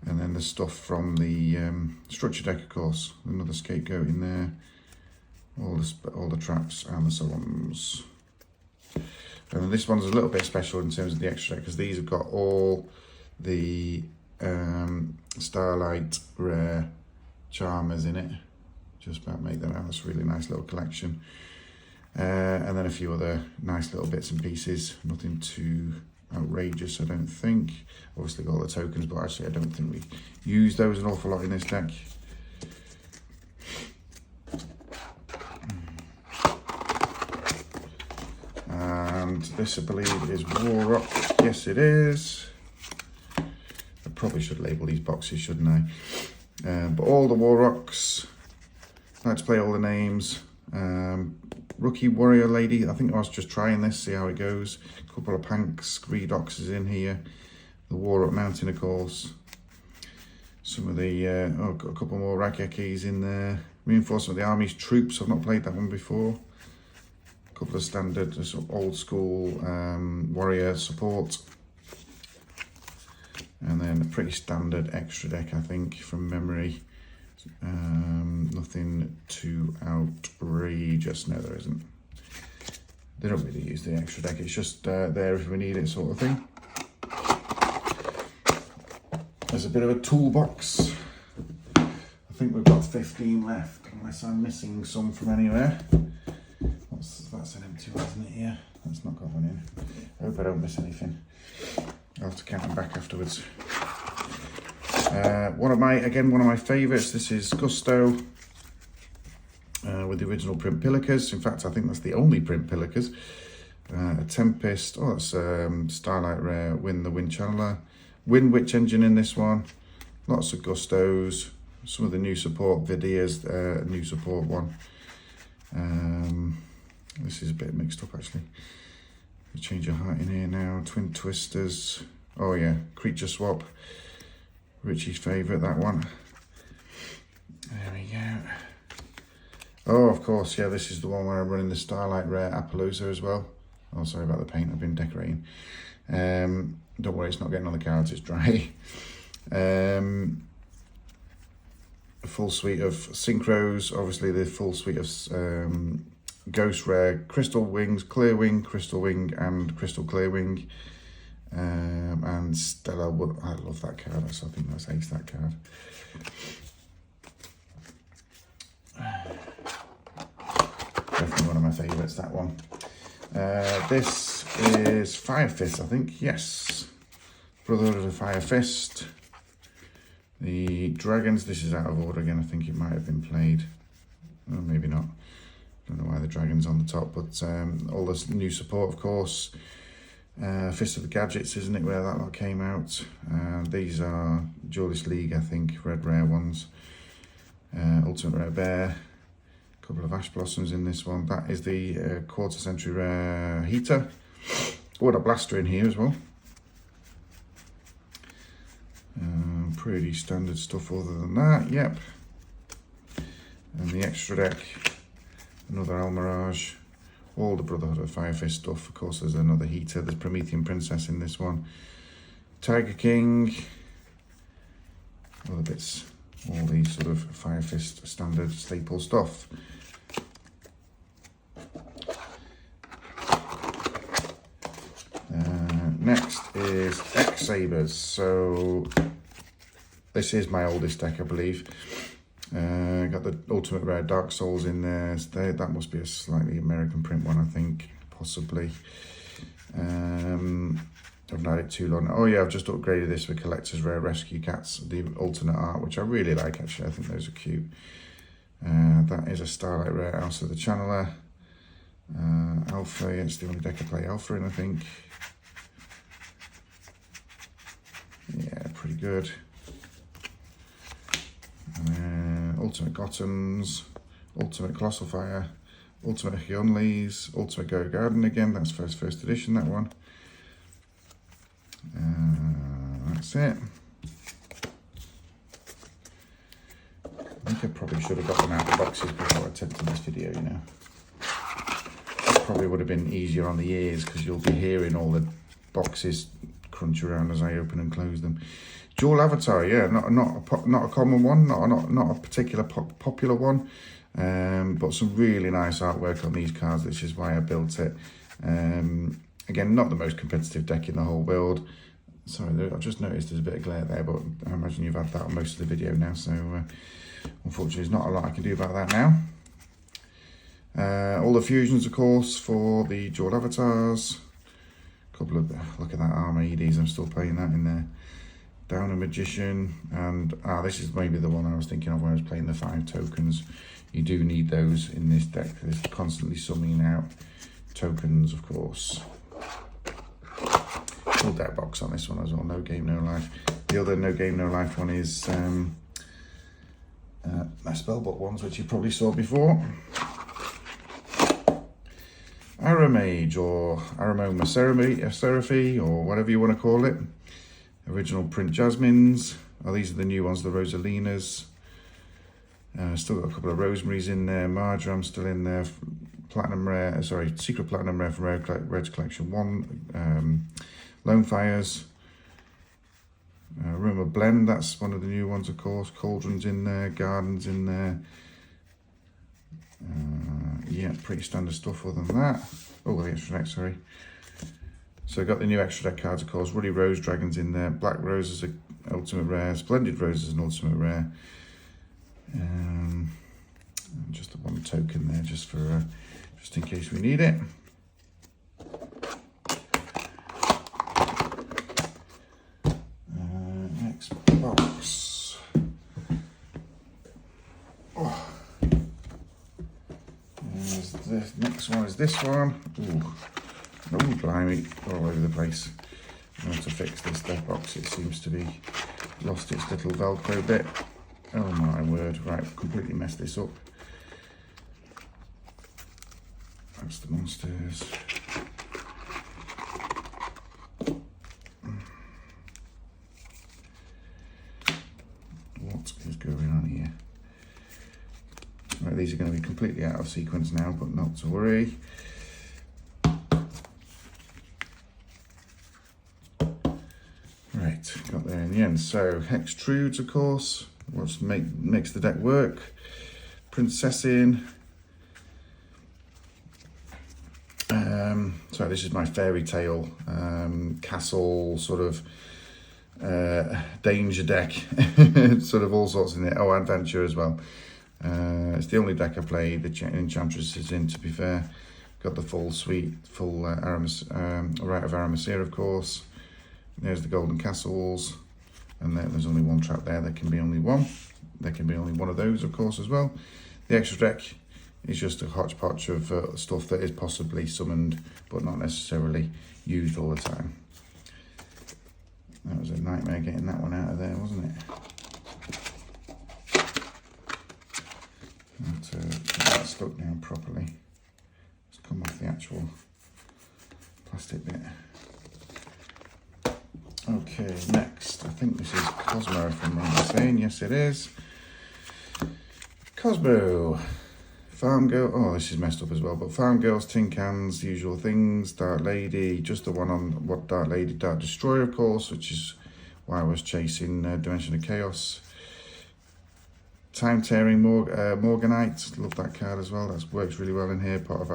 and then the stuff from the structure deck, of course. Another Scapegoat in there. All the traps and the salons. And then this one's a little bit special in terms of the extra deck because these have got all the Starlight Rare Charmers in it. Just about make that out. That's a really nice little collection. And then a few other nice little bits and pieces. Nothing too outrageous, I don't think. Obviously got all the tokens, but actually I don't think we use those an awful lot in this deck. And this, I believe, is War Rock. Yes, it is. I probably should label these boxes, shouldn't I? But all the War Rocks. Let's play all the names. Rookie Warrior Lady, I think I was just trying this, see how it goes. A couple of Panks, Greedox is in here. The War Up Mountain, of course. Some of the, got a couple more Raigekis in there. Reinforcement of the Army's Troops, I've not played that one before. A couple of standard, sort of old school Warrior Support. And then a pretty standard extra deck, I think, from memory. Nothing too outrageous. No, there isn't. They don't really use the extra deck. It's just there if we need it, sort of thing. There's a bit of a toolbox. I think we've got 15 left, unless I'm missing some from anywhere. That's an empty one, isn't it? Here. That's not got one in. I hope I don't miss anything. I'll have to count them back afterwards. One of my favourites. This is Gusto with the original print Pillikers. In fact, I think that's the only print Pillikers. A Tempest. Oh, that's Starlight Rare. Win the Wind Channeler. Wind Witch engine in this one. Lots of Gustos. Some of the new support videos. New support one. This is a bit mixed up actually. You change your heart in here now. Twin Twisters. Oh yeah, Creature Swap. Richie's favourite, that one. There we go. Oh, of course, yeah, this is the one where I'm running the Starlight Rare Appaloosa as well. Oh, sorry about the paint, I've been decorating. Don't worry, it's not getting on the cards, it's dry. A full suite of Synchros, obviously the full suite of Ghost Rare, Crystal Wings, Clear Wing, Crystal Wing, and Crystal Clear Wing. And Stella, I love that card. I think that's ace, that card. Definitely one of my favourites, that one. This is Fire Fist, I think. Yes. Brotherhood of the Fire Fist. The Dragons, this is out of order again. I think it might have been played. Or maybe not. Don't know why the Dragon's on the top, but all this new support, of course. Fist of the Gadgets, isn't it, where that lot came out. These are Duelist League, I think, red rare ones. Ultimate Rare Bear. A couple of Ash Blossoms in this one. That is the quarter century rare Heater. Oh, a Blaster in here as well. Pretty standard stuff other than that, yep. And the extra deck, another Almirage. All the Brotherhood of Fire Fist stuff. Of course, there's another Heater. There's Promethean Princess in this one. Tiger King. Other bits. All these sort of Fire Fist standard staple stuff. Next is X-Sabers. So this is my oldest deck, I believe. Got the Ultimate Rare Dark Souls in there. That must be a slightly American print one, I think, possibly. I've not had it too long. Oh yeah, I've just upgraded this with Collector's Rare Rescue Cats, the alternate art, which I really like actually. I think those are cute. That is a Starlight Rare House of the Channeler. Alpha, yeah, it's the only deck I play Alpha in, I think. Yeah, pretty good. Ultimate Gothams, Ultimate Colossal Fire, Ultimate Hyunlees, Ultimate Go Garden again. That's first edition, that one. That's it. I think I probably should have got them out of the boxes before attempting this video, you know. Probably would have been easier on the ears because you'll be hearing all the boxes crunch around as I open and close them. Dual Avatar, yeah, not a common one, not a particular popular one, but some really nice artwork on these cards, which is why I built it. Again, not the most competitive deck in the whole world. Sorry, I've just noticed there's a bit of glare there, but I imagine you've had that on most of the video now, so unfortunately there's not a lot I can do about that now. All the fusions, of course, for the Dual Avatars. Couple of, look at that Armades, I'm still playing that in there. Down a Magician, and this is maybe the one I was thinking of when I was playing the 5 tokens. You do need those in this deck. There's constantly summoning out tokens, of course. Full deck box on this one as well. No Game, No Life. The other No Game, No Life one is my Spellbook ones, which you probably saw before. Aramage or Aramoma Seraphy, or whatever you want to call it. Original print Jasmines. Oh, these are the new ones, the Rosalinas. Still got a couple of Rosemaries in there. Marjoram still in there. Platinum Rare, sorry, Secret Platinum Rare from Reg Collection 1. Lone Fires. Rumor Blend, that's one of the new ones, of course. Cauldrons in there, Gardens in there. Yeah, pretty standard stuff other than that. Oh, the extra deck, sorry. So I've got the new extra deck cards, of course. Ruddy Rose Dragons in there. Black Rose is an ultimate rare. Splendid Rose is an ultimate rare. Just the one token there, just for just in case we need it. Next box. Oh. The next one is this one. Ooh. Oh, blimey, all over the place. I want to fix this deck box. It seems to be lost its little Velcro bit. Oh my word, right, completely messed this up. That's the monsters. What is going on here? Right, these are going to be completely out of sequence now, but not to worry. Right, got there in the end. So Hextrudes, of course, what makes the deck work. Princessin. So this is my fairy tale castle sort of danger deck, sort of all sorts in it. Oh, adventure as well. It's the only deck I played the Enchantress is in, to be fair. Got the full suite, full Rite of Aramasir, of course. There's the Golden Castles, and there's only one trap there. There can be only one. There can be only one of those, of course, as well. The extra deck is just a hodgepodge of stuff that is possibly summoned, but not necessarily used all the time. That was a nightmare getting that one out of there, wasn't it? Get that stuck down properly. Let's come off the actual plastic bit. Okay, next, I think this is Cosmo, if I'm right in saying. Yes, it is. Cosmo. Farm Girl. Oh, this is messed up as well. But Farm Girls, Tin Cans, Usual Things, Dark Lady. Just the one on what Dark Lady, Dark Destroyer, of course, which is why I was chasing Dimension of Chaos. Time Tearing Morganite. Love that card as well. That works really well in here. Part of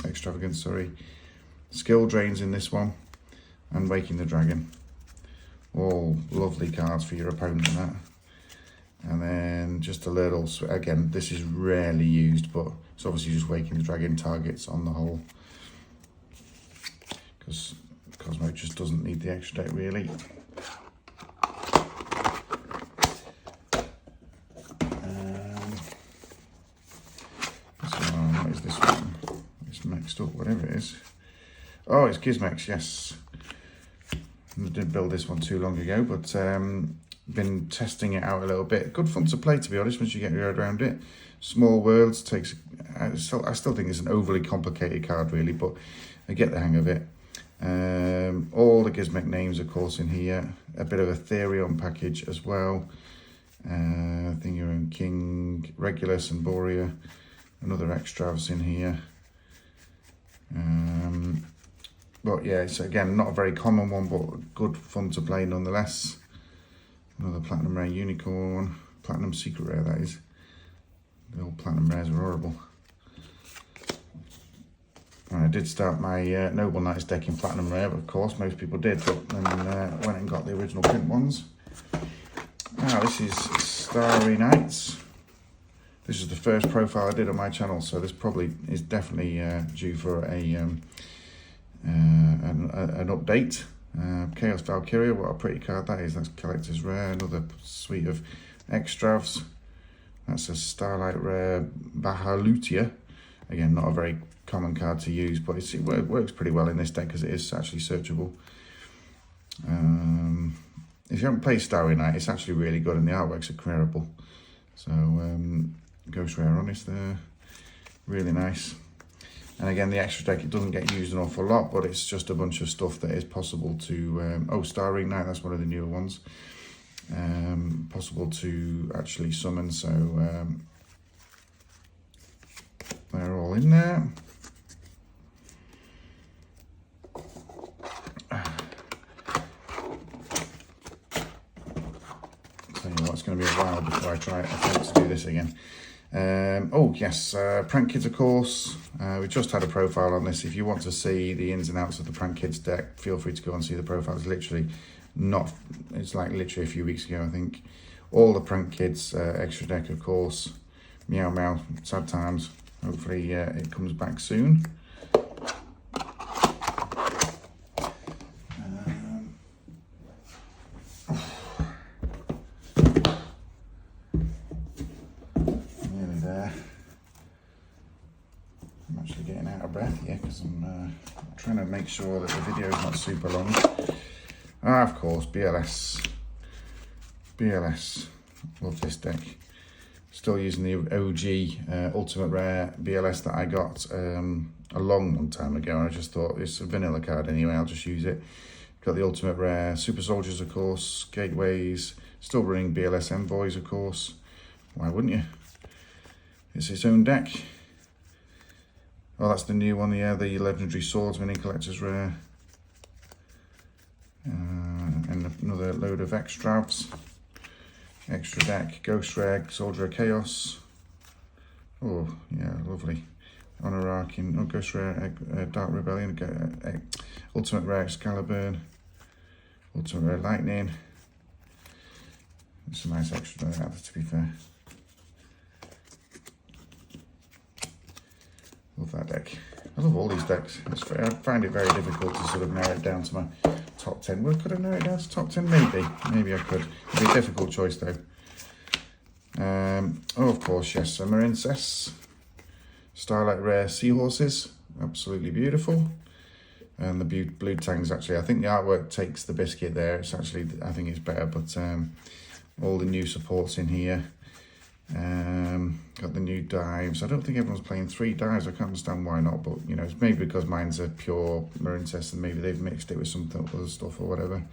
Extravagance, sorry. Skill Drains in this one. And Waking the Dragon. All lovely cards for your opponent and that. And then just a little, again, this is rarely used, but it's obviously just Waking the Dragon targets on the whole. Because Cosmo just doesn't need the extra deck, really. What is this one? It's mixed up, whatever it is. Oh, it's Gizmex, yes. I didn't build this one too long ago, but been testing it out a little bit. Good fun to play, to be honest, once you get your head around it. Small Worlds takes. I still think it's an overly complicated card, really, but I get the hang of it. All the Gizmek names, of course, in here. A bit of a Therion package as well. Thingy King, Regulus, and Borea. Another Extravs in here. But yeah, it's again not a very common one, but good fun to play nonetheless. Another Platinum Rare Unicorn, Platinum Secret Rare, that is. The old Platinum Rares are horrible. And I did start my Noble Knights deck in Platinum Rare, but of course most people did, but then went and got the original print ones. Now this is Starry Nights. This is the first profile I did on my channel, so this probably is definitely due for an update. Chaos Valkyria, what a pretty card that is. That's collector's rare. Another suite of Extravs. That's a Starlight Rare Bahalutia. Again, not a very common card to use, but it works pretty well in this deck because it is actually searchable. If you haven't played Starry Night, it's actually really good and the artworks are clearable. So, Ghost Rare Honest there. Really nice. And again, the extra deck, it doesn't get used an awful lot, but it's just a bunch of stuff that is possible to... Star Ring Knight, that's one of the newer ones. Possible to actually summon, so they're all in there. it's going to be a while before I attempt to do this again. Oh yes, Prank Kids, of course. We just had a profile on this. If you want to see the ins and outs of the Prank Kids deck, feel free to go and see the profile. It's literally it's like literally a few weeks ago, I think. All the Prank Kids extra deck, of course. Meow Meow, sad times. Hopefully it comes back soon. Nearly there. I'm actually getting out of breath here because I'm trying to make sure that the video is not super long. Ah, of course, BLS. BLS. Love this deck. Still using the OG Ultimate Rare BLS that I got a long time ago. I just thought it's a vanilla card anyway, I'll just use it. Got the Ultimate Rare Super Soldiers, of course, Gateways, still running BLS Envoys, of course. Why wouldn't you? It's its own deck. Oh, that's the new one, yeah, the Legendary Swordsman in Collector's Rare. And another load of extras. Extra deck, Ghost Reg, Soldier of Chaos. Oh, yeah, lovely. Honor Arcing, Ghost Rare, Dark Rebellion, Ultimate Rare Excalibur, Ultimate Rare Lightning. It's a nice extra deck, to be fair. Love that deck. I love all these decks. I find it very difficult to sort of narrow it down to my top 10. Well, could I narrow it down to top 10? Maybe. Maybe I could. It'd be a difficult choice though. Oh, of course, yes. Marincess. Starlight Rare Seahorses. Absolutely beautiful. And the blue tangs, actually. I think the artwork takes the biscuit there. It's actually, I think it's better, but all the new supports in here. Got the new dives. I don't think everyone's playing 3 dives. I can't understand why not, but you know, it's maybe because mine's a pure Marincess and maybe they've mixed it with some other stuff or whatever.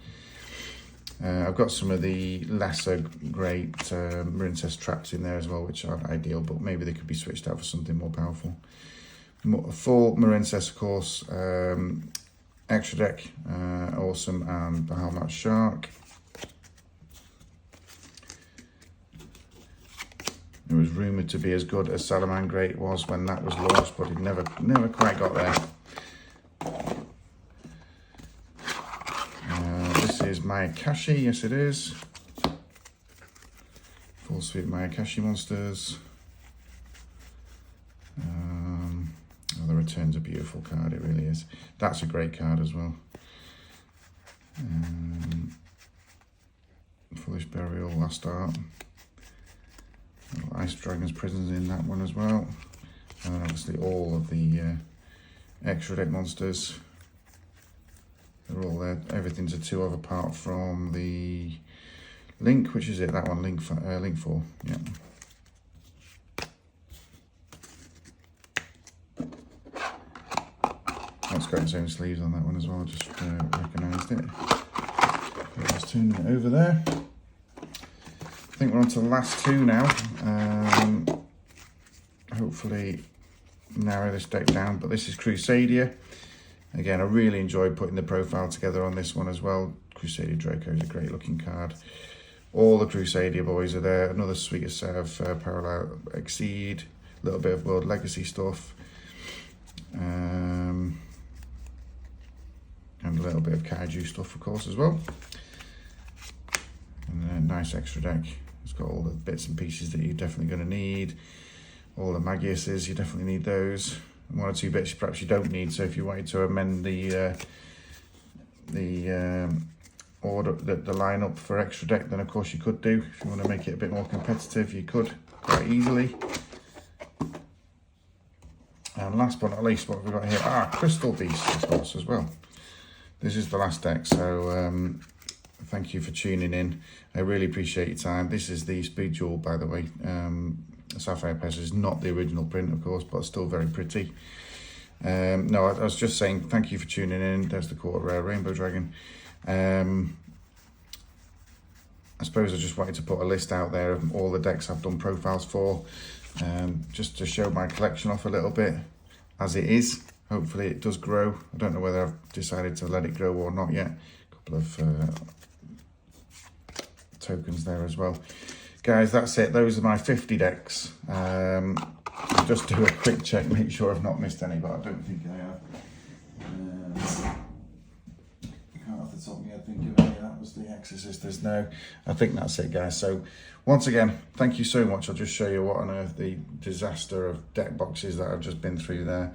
I've got some of the lesser great Marincess traps in there as well, which aren't ideal, but maybe they could be switched out for something more powerful. Full Marincess, of course. Extra deck, awesome, and Bahamut Shark. It was rumoured to be as good as Salamangreat was when that was launched, but it never quite got there. This is Mayakashi, yes it is. Full suite Mayakashi monsters. Oh, the return's a beautiful card, it really is. That's a great card as well. Foolish Burial, Last Art. Ice Dragon's Prisons in that one as well. And then obviously all of the extra deck monsters. They're all there. Everything's a 2 of apart from the Link, which is it? That one, Link 4. Yeah. That's got its own sleeves on that one as well. Just recognised it. Just turning it over there. I think we're on to the last 2 now. Hopefully narrow this deck down, but this is Crusadia. Again, I really enjoyed putting the profile together on this one as well. Crusadia Draco is a great looking card. All the Crusadia boys are there. Another sweet set of Parallel Exceed, a little bit of World Legacy stuff. And a little bit of Kaiju stuff, of course, as well. And a nice extra deck. It's got all the bits and pieces that you're definitely going to need. All the Magiuses, you definitely need those. And 1 or 2 bits perhaps you don't need. So if you wanted to amend the order, the lineup for extra deck, then of course you could do. If you want to make it a bit more competitive, you could quite easily. And last but not least, what have we got here? Crystal Beast, of course, as well. This is the last deck, so thank you for tuning in. I really appreciate your time. This is the Speed Jewel, by the way. Sapphire Pez is not the original print, of course, but still very pretty. No, I was just saying thank you for tuning in. There's the Quarter Rare Rainbow Dragon. I suppose I just wanted to put a list out there of all the decks I've done profiles for, just to show my collection off a little bit as it is. Hopefully it does grow. I don't know whether I've decided to let it grow or not yet. A couple of tokens there as well. Guys, that's it. Those are my 50 decks. Just do a quick check, make sure I've not missed any, but I don't think I have. Can't off the top of my head think of any. That was the Exorcist. There's no. I think that's it, guys. So once again, thank you so much. I'll just show you what on earth the disaster of deck boxes that I've just been through there.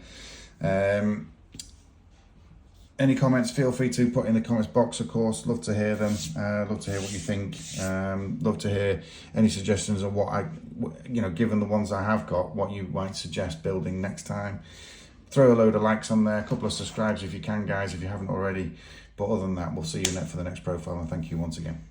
Any comments, feel free to put in the comments box, of course. Love to hear them. Love to hear what you think. Love to hear any suggestions on what given the ones I have got, what you might suggest building next time. Throw a load of likes on there, a couple of subscribes if you can, guys, if you haven't already. But other than that, we'll see you for the next profile, and thank you once again.